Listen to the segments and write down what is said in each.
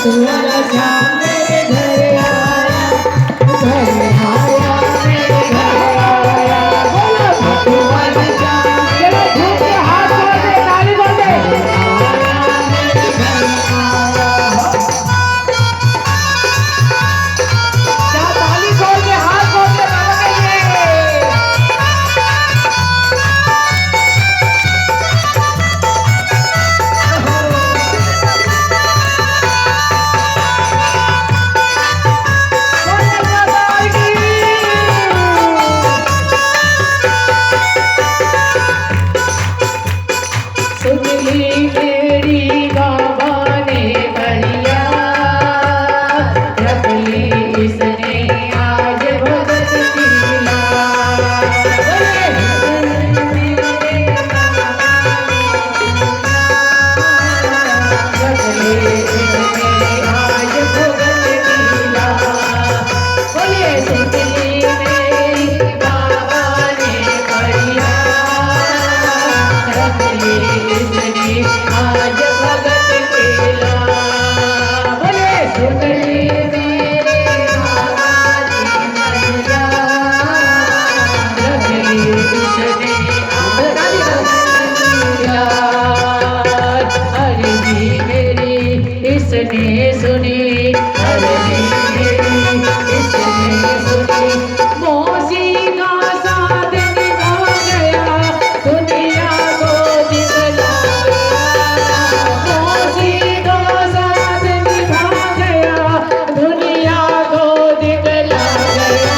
वाला श्याम मेरे घर आया, घर आया मेरे घर आया। बोलो खाटू वाला श्याम, चलो झूम के हाथ जोड़ दे, ताली बजा दे। आया मेरे घर आया। क्या ताली जोड़ के हाथ जोड़ के बाबा कहिए। इसने सुनी अरे इसने सुनी मौसी का साथ निभा गया, दुनिया को दिखला गया। मौसी का साथ निभा गया, दुनिया को दिखला गया।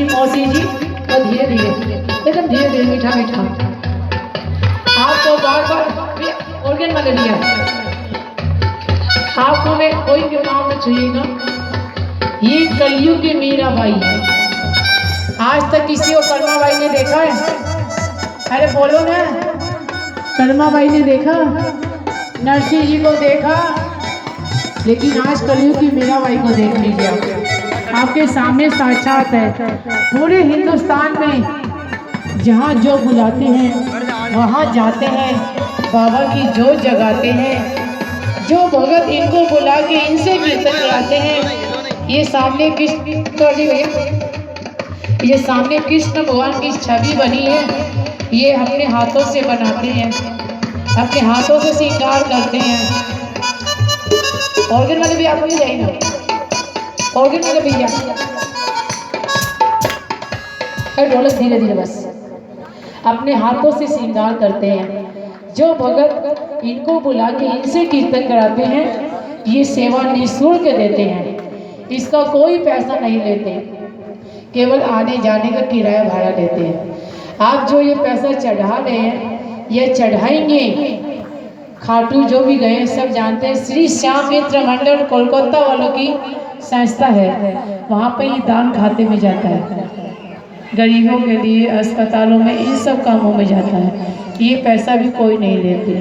मौसी जी और धीरे धीरे एकदम धीरे धीरे मीठा मीठा आपको बार बार ऑर्गन वाले दिया आपको मैं कोई भी काम में छुएगा। ये कलयुग के मीरा बाई है। आज तक किसी को कर्मा बाई ने देखा है? अरे बोलो ना, कर्मा बाई ने देखा, नरसिंह जी को देखा, लेकिन आज कलयुग की मीरा बाई को देख लीजिए आप। आपके सामने साक्षात है। पूरे हिंदुस्तान में जहाँ जो बुलाते हैं वहाँ जाते हैं, बाबा की जोत जगाते हैं। जो भगत इनको बुला के इनसे कीर्तन कराते हैं। ये सामने कृष्ण ये सामने कृष्ण भगवान की छवि बनी है। ये अपने हाथों से बनाते हैं, अपने हाथों से श्रृंगार करते हैं। ऑर्गन वाले भी आप लोग जाइए ना, ऑर्गन वाले भैया ढोलक धीरे धीरे बस अपने हाथों से श्रृंगार करते हैं। जो भगत इनको बुला के इनसे कीर्तन कराते हैं, ये सेवा निःशुल्क देते हैं। इसका कोई पैसा नहीं लेते, केवल आने जाने का किराया भाड़ा लेते हैं। आप जो ये पैसा चढ़ा रहे हैं, ये चढ़ाएंगे। खाटू जो भी गए सब जानते हैं, श्री श्याम मित्र मंडल कोलकाता वालों की संस्था है। वहाँ पे ये दान खाते में जाता है, गरीबों के लिए, अस्पतालों में, इन सब कामों में जाता है। ये पैसा भी कोई नहीं लेते।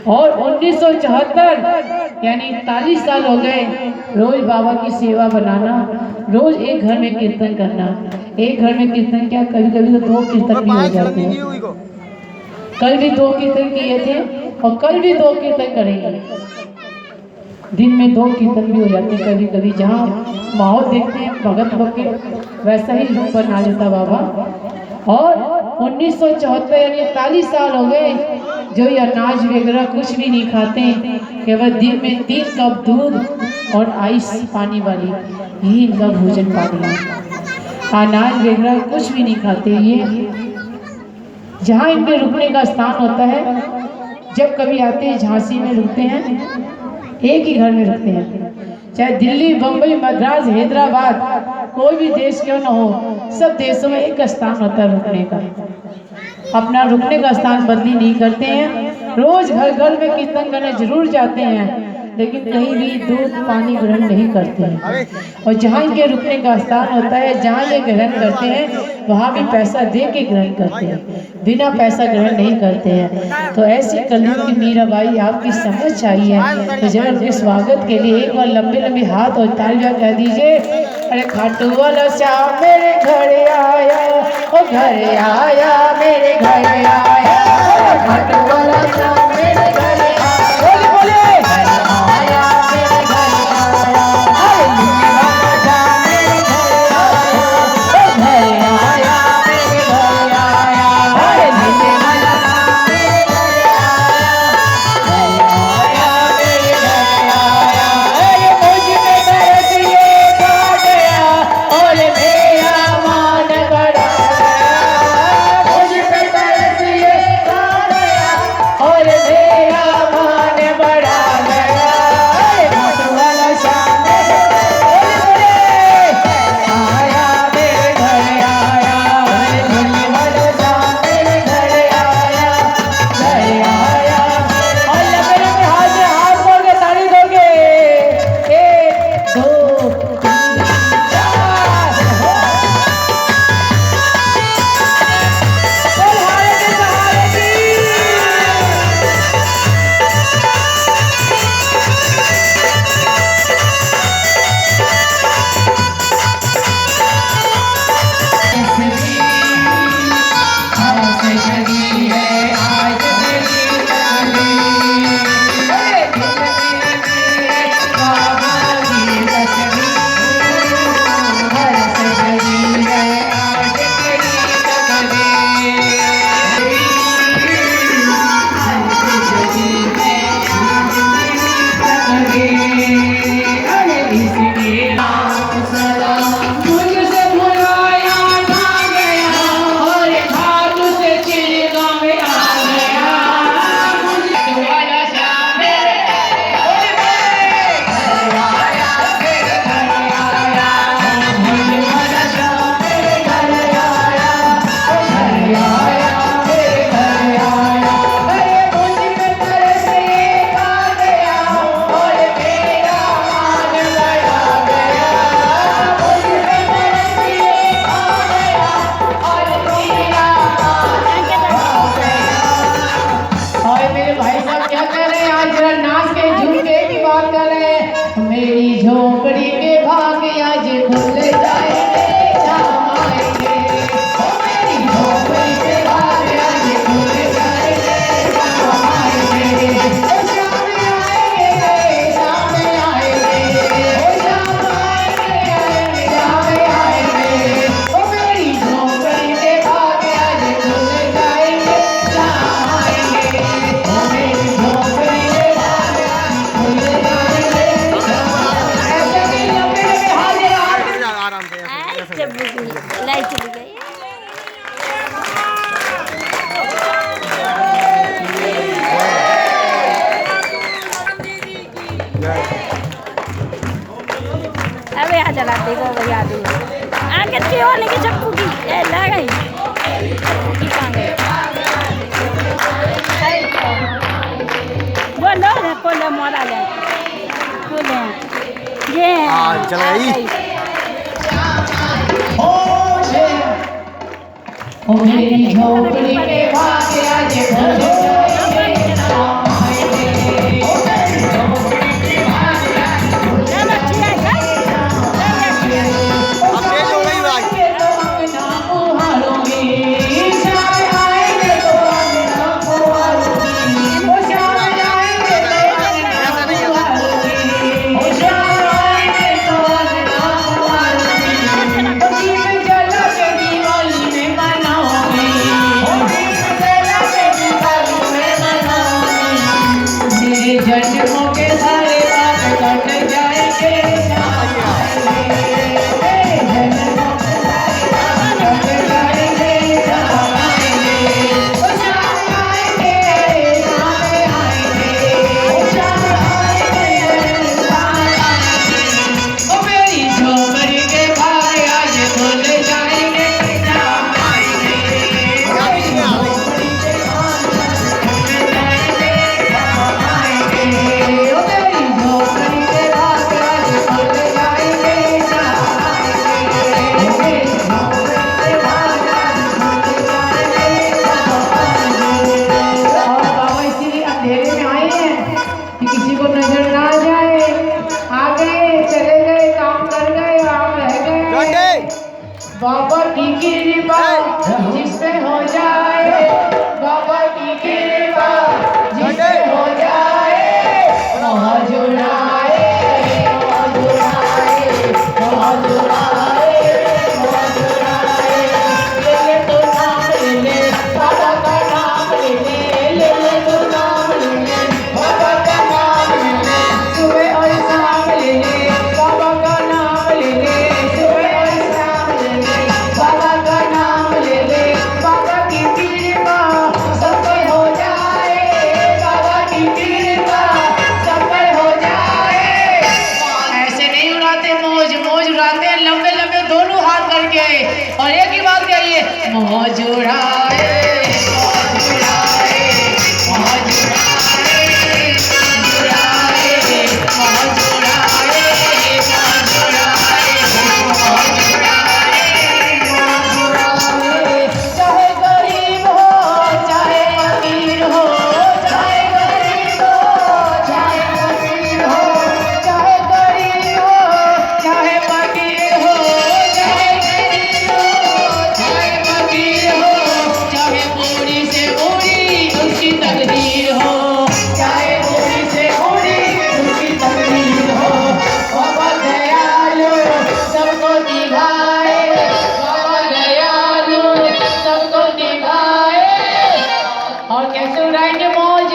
और 1974 यानी 41 साल हो गए रोज बाबा की सेवा बनाना, रोज एक घर में कीर्तन करना। एक घर में कीर्तन क्या, कभी कभी तो 2 कीर्तन भी हो जाते हैं। कल भी 2 कीर्तन किए थे और कल भी 2 कीर्तन करेंगे। दिन में 2 कीर्तन भी हो जाते हैं कभी कभी। जहाँ माहौल देखते हैं भगत लोग के, वैसा ही रूप बना लेता बाबा। और 1974 यानी 41 साल हो गए जो ये अनाज वगैरह कुछ भी नहीं खाते, केवल दिन में 3 कप दूध और आइस पानी वाली यही इनका भोजन पानी है। अनाज वगैरह कुछ भी नहीं खाते। ये जहाँ इनके रुकने का स्थान होता है, जब कभी आते हैं झांसी में रुकते हैं, एक ही घर में रुकते हैं। चाहे दिल्ली, बम्बई, मद्रास, हैदराबाद, कोई भी देश क्यों ना हो, सब देशों में एक स्थान होता है रुकने का। अपना रुकने का स्थान बदली नहीं करते हैं। रोज घर घर में कीर्तन करने जरूर जाते हैं। लेकिन कहीं भी दूध पानी ग्रहण नहीं करते हैं। और जहाँ इनके रुकने का स्थान होता है, जहाँ ये ग्रहण करते हैं, वहाँ भी पैसा दे के ग्रहण करते हैं, बिना पैसा ग्रहण नहीं करते हैं। तो ऐसी कलयुग की मीराबाई आपकी समझ चाहिए। तो जरा स्वागत के लिए एक बार लंबे लंबे हाथ और तालियां कह दीजिए। अरे खाटू वाला श्याम मेरे घर आया, ओ घर आया, मेरे घर आया, खाटू वाला श्याम मेरे घर आया, बोले बोले घर आया, मेरे घर आया, अरे लिखने वाला श्याम मेरे घर आया, ओ घर आया, मेरे घर आया, अरे लिखने वाला श्याम मेरे घर आया, मेरे घर आया, अरे मुझ में बरस ये खा गया और मेरा मान बढ़ा गया, मुझ पे बरस ये खा गया और मेरा मान बढ़ा गया, अरे खाटू वाला श्याम मेरे आया, मेरे घर आया, अरे लिखने वाला श्याम मेरे घर आया, घर आया। और लंबे लंबे हाथ बोल के ताली दोगे। 1 2 3 4 सहारे के सहारे की। हमसे जगी है आज मेरी तकदीर, अरे जिंदगी में बाबा की तकदीर, हमसे जगी है आज मेरी तकदीर, हमसे जगी है आज मेरी तकदीर, अरे इसके नाम सलाम मुझसे भुलाया ना गया और खाटू से चिढ़गा में आ गया, मुझे वाला श्याम मेरे घर आया, मेरे घर आया, मुझे वाला श्याम मेरे घर आया, घर आया, मेरे घर आया, अरे मुझ में तरस ये खा गया और मेरा मान बढ़ा गया, मुझ में तरस ये खा गया और मेरा मान बढ़ा गया। और मेरे भाई साहब क्या कर रहे हैं? आज जरा नाच के झूम के की बात कर रहे हैं। मेरी झोपड़ी के भाग आज खुल जाएंगे, शाम आएंगे, ओ मेरी झोपड़ी के भाग आज खुल जाएंगे, शाम आएंगे, ओ शाम आएंगे, शाम आएंगे, ओ शाम आएंगे, शाम आएंगे, ओ मेरी झोपड़ी के भाग आज खुल जाएंगे, शाम आएंगे, ओ मेरी झोपड़ी के भाग आज खुल जाएंगे, शाम आएंगे। ऐसे ही लंबे लंबे हाथ आराम से लाइट चली गई। अबे आ चला देखो भैया आगे क्यों होने की चप्पू की लग गई बोलो बोलो मोरा ले बोले ये चल गई। ओ मेरी झोपड़ी के भाग आज खुल जाएंगे, शाम आएंगे, ओ मेरी झोपड़ी के भाग आज खुल जाएंगे, ओ तेज हो गई भाई। आएंगे तो अंगना पुहारूंगी, शाम आएंगे तो अंगना पुहारूंगी, ओ शाम आएंगे तो अंगना पुहारूंगी, ओ शाम आएंगे तो अंगना पुहारूंगी, ओ दीप जला के दिवाली में मनाऊंगी, ओ दीप जला के दिवाली में की कृपा जिस पे हो जाए, बाबा की कृपा जिस पे हो जाए, मोह जुड़ाए, मोह जुड़ाए, मोह जुड़ाए, मोह जुड़ाए। ले ले तो नाम ले ले, बाबा का नाम ले ले, ले ले तो नाम ले ले, बाबा का नाम ले ले, सुबह और शाम ले ले, बाबा का नाम ले ले, सुबह और शाम ले ले, बाबा का नाम ले ले। बाबा की कृपा सब पे हो जाए, बाबा की कृपा सब पे हो जाए। ऐसे नहीं उड़ाते मौज, मौज उड़ाते हैं लंबे लंबे दोनों हाथ करके, और एक ही बात कहिए, मौज उड़ाए, मौज उड़ाए, मौज उड़ाए, जुड़ाए, मौज उड़ाए, मौज उड़ाए, मौज उड़ाए, मौज उड़ाए। चाहे गरीब हो चाहे अमीर हो, चाहे गरीब हो चाहे अमीर हो, चाहे गरीब हो चाहे फकीर हो, चाहे गरीब हो चाहे फकीर हो, चाहे बूढ़ी से बूढ़ी उसकी तकदीर हो, चाहे बूढ़ी से बूढ़ी उसकी तकदीर हो। बाबा दयालु सबको निभाए, बाबा दयालु सबको निभाए। और कैसे उड़ाएंगे मौज,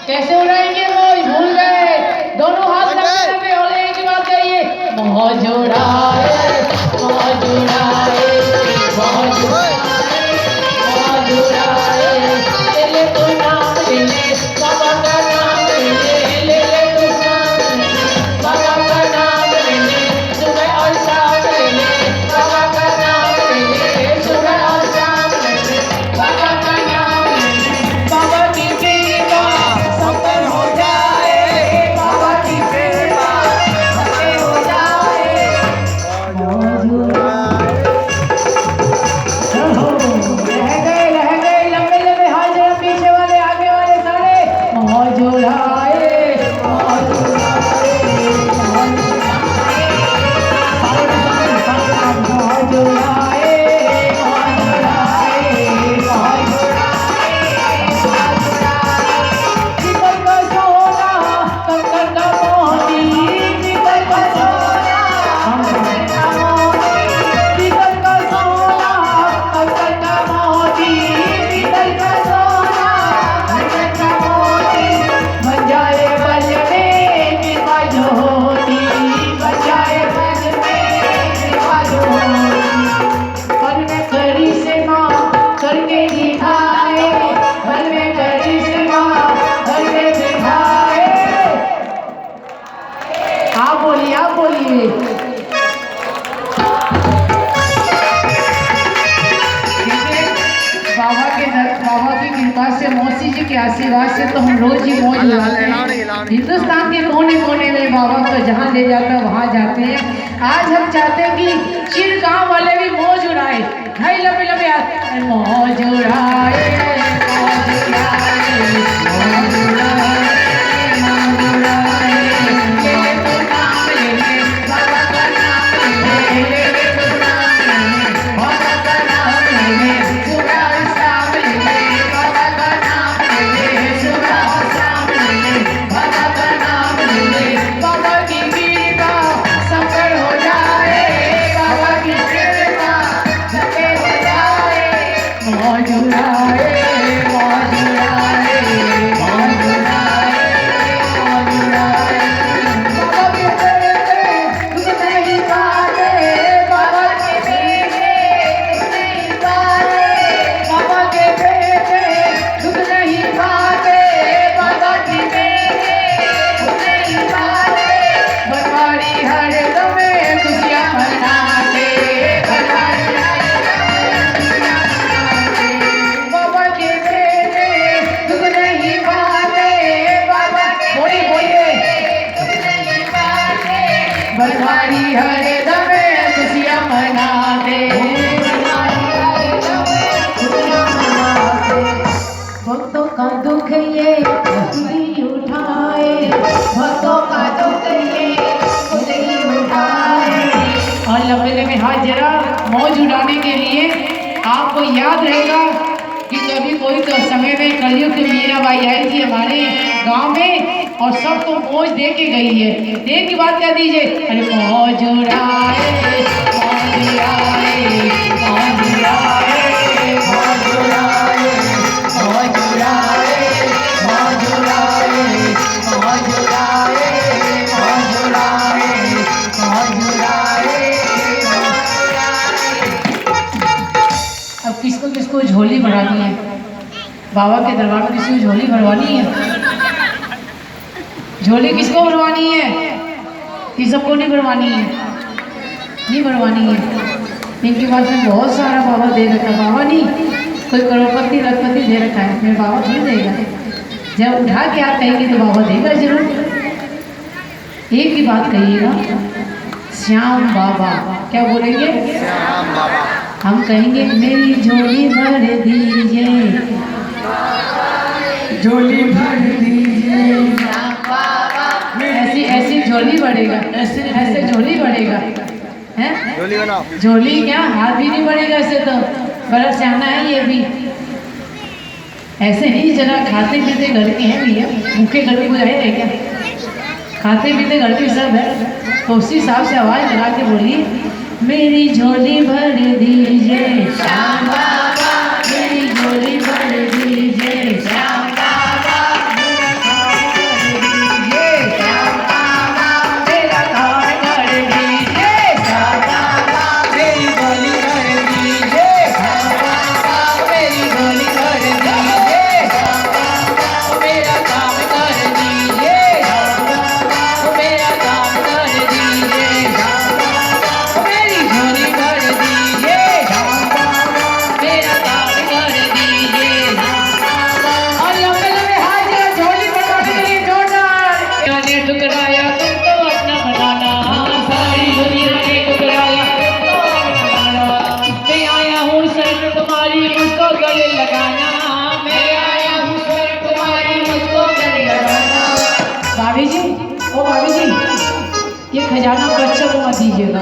कैसे उड़ाएंगे मौज, भूल गए? दोनों हाथ लंबे लंबे और एक ही बात कहिए, मौज उड़ाए, मौज उड़ाए, मौज उड़ाए, मौज उड़ाए। ले ले तो नाम ले ले, बाबा का नाम ले ले, ले ले तो नाम ले ले, बाबा का नाम ले ले, सुबह और शाम ले ले, बाबा का नाम ले ले, सुबह और शाम ले ले, बाबा का नाम ले ले। बाबा की कृपा सब पर हो जाए, बाबा की कृपा सब पे हो जाए, मौज उड़ाए। रह गए लंबे लंबे हाथ, जरा पीछे वाले आगे वाले सारे, मौज उड़ाए, मौज उड़ाए, मौज उड़ाए, मौज उड़ाए, मौज उड़ाए, मौज उड़ाए, मौज उड़ाए। पीपल का सोना कंकर का मोती, पीपल का सोना कंकर का मोती, पीपल का सोना कंकर का मोती, पीपल का सोना कंकर का मोती। बन जाए बज में कृपा जो होती, बन जाए बज में कृपा जो होती। पल में कड़ी से माँ करके दिखाए, पल में कड़ी से माँ करके दिखाए। आप बोलिए, आप बोलिए। बाबा की कृपा से, मौसी जी के आशीर्वाद से तो हम रोज ही मौज उड़ाते हैं। हिंदुस्तान के कोने कोने में बाबा तो जहाँ ले जाता है वहाँ जाते हैं। आज हम चाहते हैं कि चिर गांव वाले भी मौज उड़ाए, भाई लंबे लंबे हाथ, मौज उड़ाए, मौज उड़ाए, मौज उड़ाए, मौज उड़ाए। ले ले तो नाम ले ले, बाबा का नाम ले ले, ले ले तो नाम ले ले, बाबा का नाम ले ले, सुबह और शाम ले ले, बाबा का नाम ले ले, सुबह और शाम ले ले, बाबा का नाम ले ले। बाबा की कृपा सब पर हो जाए, बाबा की कृपा सब पे हो जाए, मौज उड़ाए। बढ़ाने के लिए आपको याद रहेगा कि कभी कोई तो समय में कलयुग की मीराबाई आई थी हमारे गांव में और सबको मौज दे के गई है। देख की बात कर दीजिए, अरे मौज उड़ाए मौज उड़ाए मौज उड़ाए मौज उड़ाए मौज उड़ाए मौज उड़ाए मौज उड़ाए मौज उड़ाए मौज उड़ाए। अब किसको किसको झोली भरवानी है, बाबा के दरबार में किसी को झोली भरवानी है? झोली किसको भरवानी है? कि सबको नहीं भरवानी है? नहीं भरवानी है। इनके पास में बहुत सारा बाबा दे रखा है। बाबा नहीं, कोई करोड़पति लखपति दे रखा है, मेरे बाबा नहीं देगा। जब उठा के आप कहेंगे तो बाबा देगा जरूर। एक ही बात कहिएगा, श्याम बाबा। क्या बोलेंगे? श्याम बाबा। हम कहेंगे मेरी झोली भर दीजिए, झोली भर दीजिए। ऐसी ऐसी झोली बढ़ेगा, ऐसे ऐसे झोली बढ़ेगा हैं? झोली बनाओ। झोली क्या, हाथ भी नहीं बढ़ेगा ऐसे तो। बड़ा सियाना है ये भी। ऐसे नहीं, जरा खाते पीते घर के हैं भैया, भूखे घर के कोई है क्या? खाते पीते घर के सब है, तो उसी हिसाब से आवाज़ लगा के बोलिए, मेरी झोली भर दीजिए श्याम बाबा, मेरी झोली भर दीजिए श्याम बाबा, मेरा काम कर दीजिए श्याम बाबा, मेरी झोली भर दीजिए श्याम बाबा, मेरी झोली भर दीजिए श्याम बाबा, मेरा काम कर दीजिए श्याम बाबा, मेरा काम कर दीजिए श्याम बाबा, मेरी झोली भर दीजिए श्याम बाबा, मेरा काम कर दीजिए श्याम बाबा। और लंबे लंबे हाथ जरा झोली पकड़ने के लिए जोरदार। ने ठुकराया तुमको अपना बनाना, सारी दुनिया ने ठुकराया तुमको अपना बनाना। मैं आया हूँ शरण तुम्हारी मुझको गले लगाना, मैं आया हूँ शरण तुम्हारी मुझको गले लगाना। भाभी जी, ओ भाभी जी, ये खजाना बच्चों को मत दीजिएगा,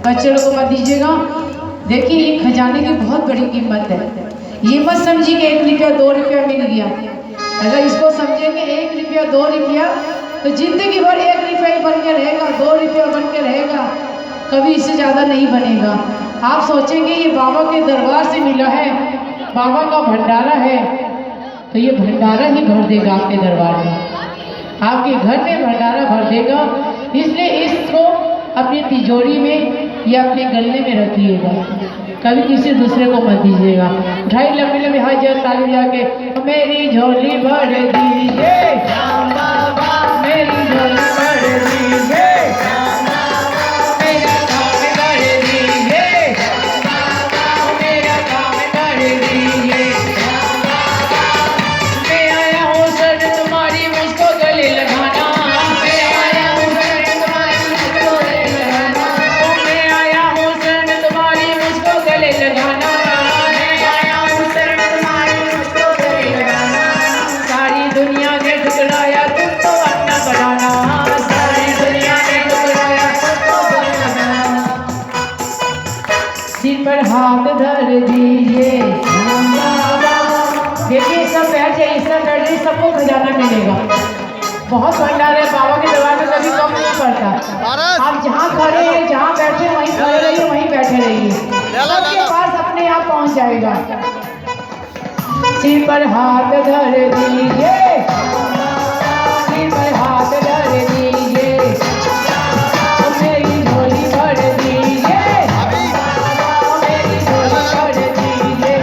बच्चों को मत दीजिएगा। देखिए ये खजाने की बहुत बड़ी कीमत है। ये मत समझिए कि 1 रुपया 2 रुपया मिल गया। अगर इसको समझेंगे 1 रुपया 2 रुपया तो जिंदगी भर 1 रुपया ही बन के रहेगा, 2 रुपया बन के रहेगा, कभी इससे ज़्यादा नहीं बनेगा। आप सोचेंगे ये बाबा के दरबार से मिला है, बाबा का भंडारा है, तो ये भंडारा ही भर देगा आपके दरबार में, आपके घर में भंडारा भर देगा। इसलिए इसको अपनी तिजोरी में या अपने गले में रखिएगा, कभी किसी दूसरे को मत दीजिएगा। ढाई लंबी लंबी हाथ जरा ताली बजा के, मेरी झोली भर दीजिए श्याम बाबा, मेरी झोली भर दीजिए श्याम बाबा, मेरा काम कर दीजिए श्याम बाबा, मेरा काम कर दीजिए श्याम बाबा। मैं आया हूँ शरण तुम्हारी मुझको गले लगाना, मैं आया हूँ शरण तुम्हारी मुझको गले लगाना, मैं आया हूँ शरण तुम्हारी मुझको गले लगाना, मैं आया हूँ शरण तुम्हारी मुझको गले लगाना। सारी दुनिया ने ठुकराया तुमको अपना बनाना, सारी दुनिया ने ठुकराया तुमको अपना बनाना। सिर पर हाथ धर दीजिए श्याम बाबा। देखिए सब बैठ जाइए, सब बैठ जाइए, सबको खजाना मिलेगा। बहुत भंडार है बाबा के दरबार में, कभी कम नहीं पड़ता। आप जहाँ खड़े हैं, जहाँ बैठे वहीं खड़े रहिए, वहीं बैठे रहिए, सबके पास अपने आप पहुँच जाएगा। सिर पर हाथ धर दीजिए, सिर पर हाथ धर दीजिए, मेरी झोली भर दीजिए, मेरी झोली भर दीजिए,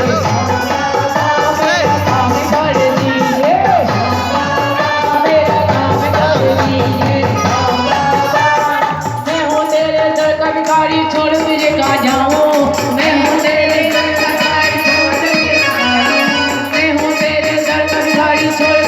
मेरा काम कर दीजिए, मेरा काम कर दीजिए। मैं हूँ तेरे दर का भिखारी, छोड़ तुझे कहाँ जाऊँ, मैं हूँ तेरे दर का भिखारी, छोड़ तुझे कहाँ जाऊँ, मैं हूँ तेरे दर का भिखारी, छोड़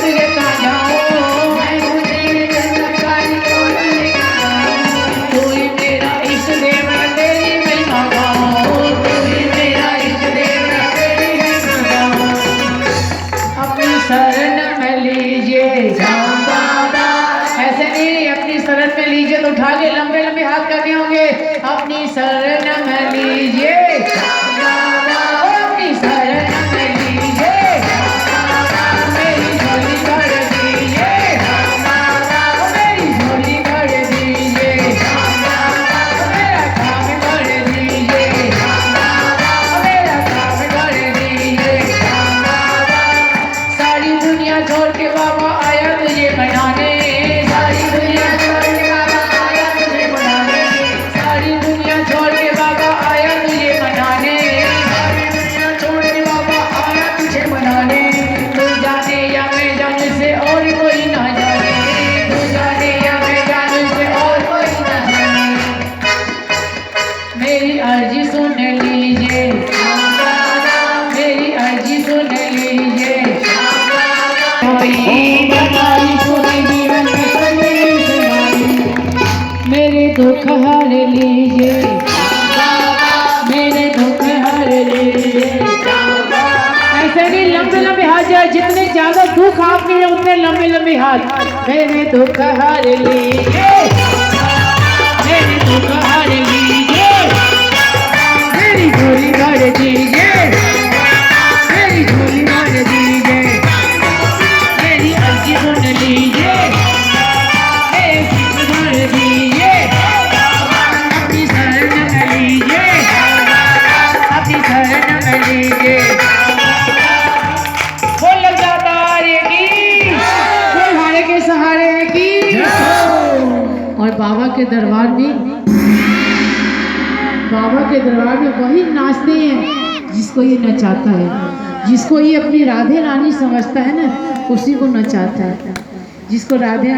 मेरे लंबे लंबे हाथ जाए, जितने ज्यादा दुख आपके हैं उतने लंबे लंबे हाथ। मेरे दुख हर लीजिए, मेरे दुख हर लीजिए, मेरी झोली भर दीजिए, मेरी झोली भर दीजिए, मेरी अर्जी सुन लीजिए, मेरी जिद भर दीजिए, अपनी शरण में लीजिए, अपनी शरण में लीजिए। बोल लग जाता रे की, बोल हारे के सहारे की। और बाबा के दरबार में वही नाचते हैं जिसको ये नचाता है, जिसको ये अपनी राधे रानी समझता है ना, उसी को नचाता है। जिसको राधे